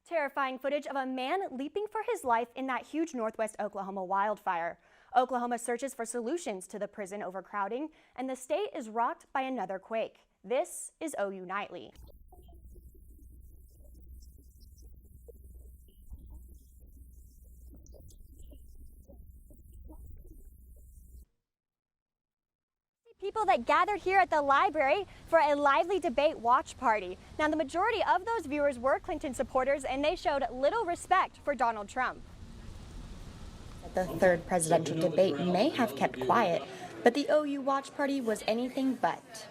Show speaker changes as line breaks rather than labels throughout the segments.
Terrifying footage of a man leaping for his life in that huge Northwest Oklahoma wildfire. Oklahoma searches for solutions to the prison overcrowding, and the state is rocked by another quake. This is OU Nightly. People that gathered here at the library for a lively debate watch party. Now, the majority of those viewers were Clinton supporters, and they showed little respect for Donald Trump. The third presidential debate may have kept quiet, but the OU watch party was anything but.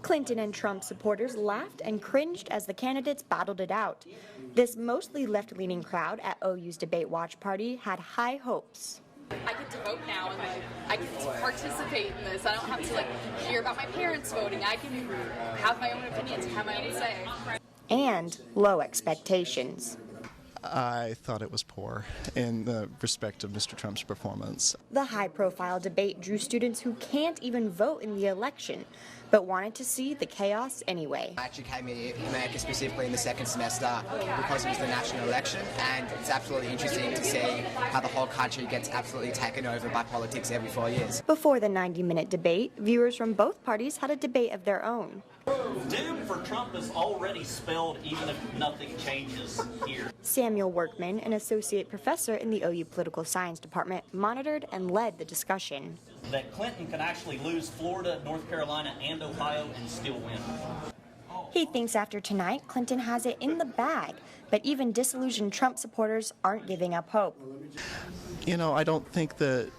Clinton and Trump supporters laughed and cringed as the candidates battled it out. This mostly left-leaning crowd at OU's debate watch party had high hopes.
I get to vote now, and I get to participate in this. I don't have to hear about my parents voting. I can have my own opinions, have my own say.
And low expectations.
I thought it was poor in the respect of Mr. Trump's performance.
The high-profile debate drew students who can't even vote in the election, but wanted to see the chaos anyway.
I actually came here in America specifically in the second semester because it was the national election, and it's absolutely interesting to see how the whole country gets absolutely taken over by politics every 4 years.
Before the 90-minute debate, viewers from both parties had a debate of their own.
Doom for Trump is already spelled even if nothing changes here.
Samuel Workman, an associate professor in the OU Political Science Department, monitored and led the discussion.
That Clinton can actually lose Florida, North Carolina, and Ohio and still win.
He thinks after tonight, Clinton has it in the bag, but even disillusioned Trump supporters aren't giving up hope.
You know, I don't think that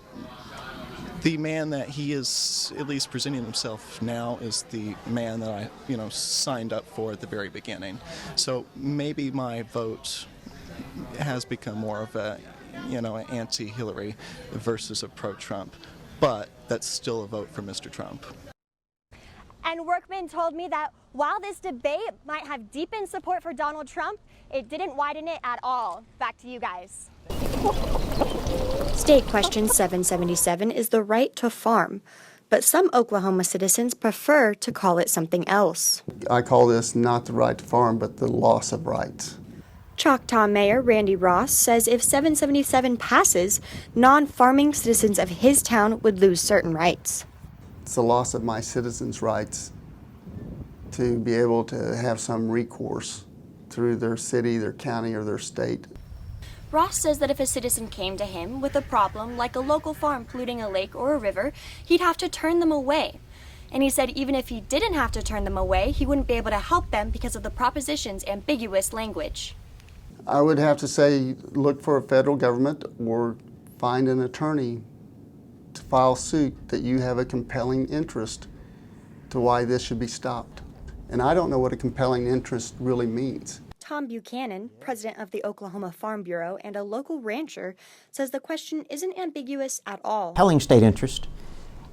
the man that he is at least presenting himself now is the man that I, signed up for at the very beginning. So maybe my vote has become more of a, an anti-Hillary versus a pro-Trump, but that's still a vote for Mr. Trump.
And Workman told me that while this debate might have deepened support for Donald Trump, it didn't widen it at all. Back to you guys. State Question 777 is the right to farm, but some Oklahoma citizens prefer to call it something else.
I call this not the right to farm, but the loss of rights.
Choctaw Mayor Randy Ross says if 777 passes, non-farming citizens of his town would lose certain rights.
It's the loss of my citizens' rights to be able to have some recourse through their city, their county, or their state.
Ross says that if a citizen came to him with a problem like a local farm polluting a lake or a river, he'd have to turn them away. And he said even if he didn't have to turn them away, he wouldn't be able to help them because of the proposition's ambiguous language.
I would have to say look for a federal government or find an attorney to file suit that you have a compelling interest to why this should be stopped. And I don't know what a compelling interest really means.
Tom Buchanan, president of the Oklahoma Farm Bureau and a local rancher, says the question isn't ambiguous at all.
Compelling state interest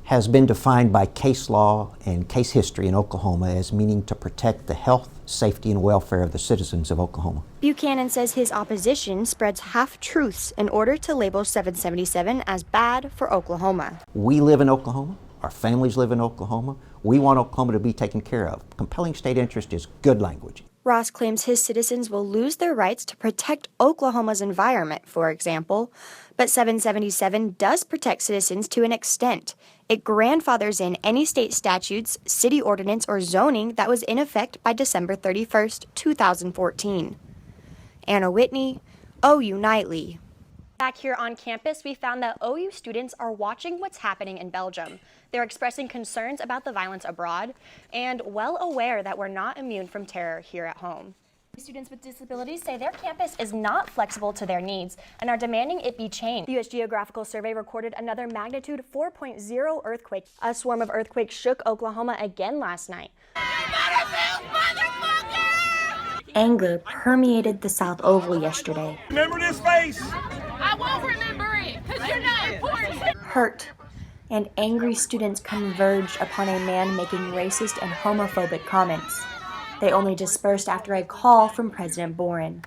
has been defined by case law and case history in Oklahoma as meaning to protect the health, safety, and welfare of the citizens of Oklahoma.
Buchanan says his opposition spreads half-truths in order to label 777 as bad for Oklahoma.
We live in Oklahoma. Our families live in Oklahoma. We want Oklahoma to be taken care of. Compelling state interest is good language.
Ross claims his citizens will lose their rights to protect Oklahoma's environment, for example. But 777 does protect citizens to an extent. It grandfathers in any state statutes, city ordinance, or zoning that was in effect by December 31st, 2014. Anna Whitney, OU Nightly. Back here on campus, we found that OU students are watching what's happening in Belgium. They're expressing concerns about the violence abroad and well aware that we're not immune from terror here at home. Students with disabilities say their campus is not flexible to their needs and are demanding it be changed. The U.S. Geographical Survey recorded another magnitude 4.0 earthquake. A swarm of earthquakes shook Oklahoma again last night. Anger permeated the South Oval yesterday.
Remember this face?
I won't remember it because you're not important.
Hurt and angry students converged upon a man making racist and homophobic comments. They only dispersed after a call from President Boren.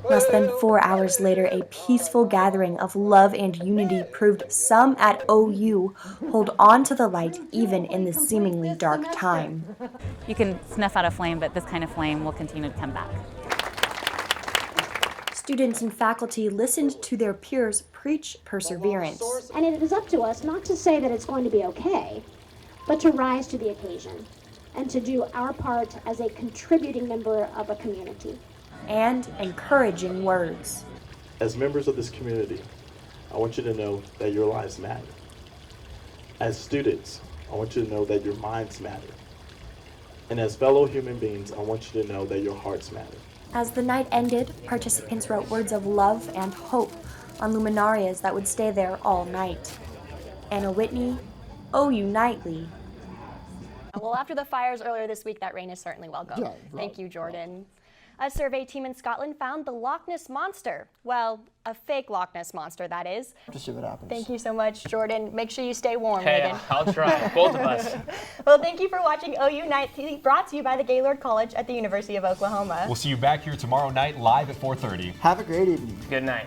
Less than 4 hours later, a peaceful gathering of love and unity proved some at OU hold on to the light even in this seemingly dark time.
You can snuff out a flame, but this kind of flame will continue to come back.
Students and faculty listened to their peers preach perseverance.
And it is up to us not to say that it's going to be okay, but to rise to the occasion and to do our part as a contributing member of a community.
And encouraging words.
As members of this community, I want you to know that your lives matter. As students, I want you to know that your minds matter. And as fellow human beings, I want you to know that your hearts matter.
As the night ended, participants wrote words of love and hope on luminarias that would stay there all night. Anna Whitney, OU Nightly.
Well, after the fires earlier this week, that rain is certainly welcome.
Yeah, right.
Thank you, Jordan. A survey team in Scotland found the Loch Ness Monster. Well, a fake Loch Ness Monster, that is.
To see what happens.
Thank you so much, Jordan. Make sure you stay warm,
Hey,
Megan.
I'll try. Both of us.
Well, thank you for watching OU Nightly, brought to you by the Gaylord College at the University of Oklahoma.
We'll see you back here tomorrow night live at 4:30.
Have a great evening.
Good night.